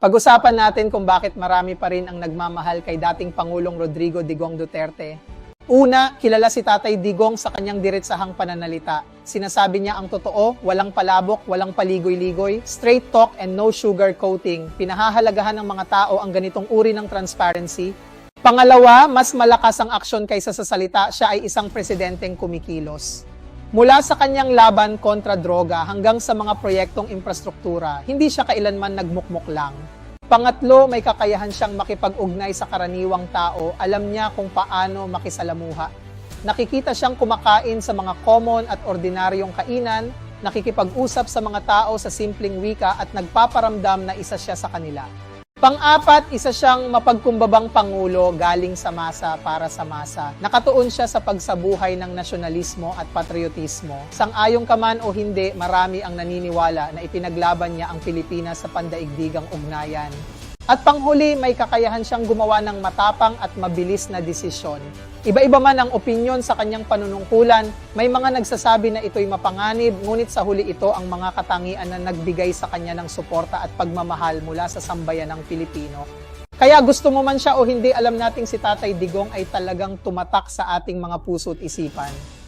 Pag-usapan natin kung bakit marami pa rin ang nagmamahal kay dating Pangulong Rodrigo Digong Duterte. Una, kilala si Tatay Digong sa kanyang diretsahang pananalita. Sinasabi niya ang totoo, walang palabok, walang paligoy-ligoy, straight talk and no sugar coating. Pinahahalagahan ng mga tao ang ganitong uri ng transparency. Pangalawa, mas malakas ang aksyon kaysa sa salita, siya ay isang presidenteng kumikilos. Mula sa kanyang laban kontra droga hanggang sa mga proyektong infrastruktura, hindi siya kailanman nagmukmok lang. Pangatlo, may kakayahan siyang makipag-ugnay sa karaniwang tao, alam niya kung paano makisalamuha. Nakikita siyang kumakain sa mga common at ordinaryong kainan, nakikipag-usap sa mga tao sa simpleng wika at nagpaparamdam na isa siya sa kanila. Pang-apat, isa siyang mapagkumbabang pangulo galing sa masa para sa masa. Nakatuon siya sa pagsabuhay ng nasyonalismo at patriotismo. Sang-ayong ka man o hindi, marami ang naniniwala na ipinaglaban niya ang Pilipinas sa pandaigdigang ugnayan. At panghuli, may kakayahan siyang gumawa ng matapang at mabilis na desisyon. Iba-iba man ang opinyon sa kanyang panunungkulan, may mga nagsasabi na ito'y mapanganib, ngunit sa huli ito ang mga katangian na nagbigay sa kanya ng suporta at pagmamahal mula sa sambayanang Pilipino. Kaya gusto mo man siya o hindi, alam nating si Tatay Digong ay talagang tumatak sa ating mga puso't isipan.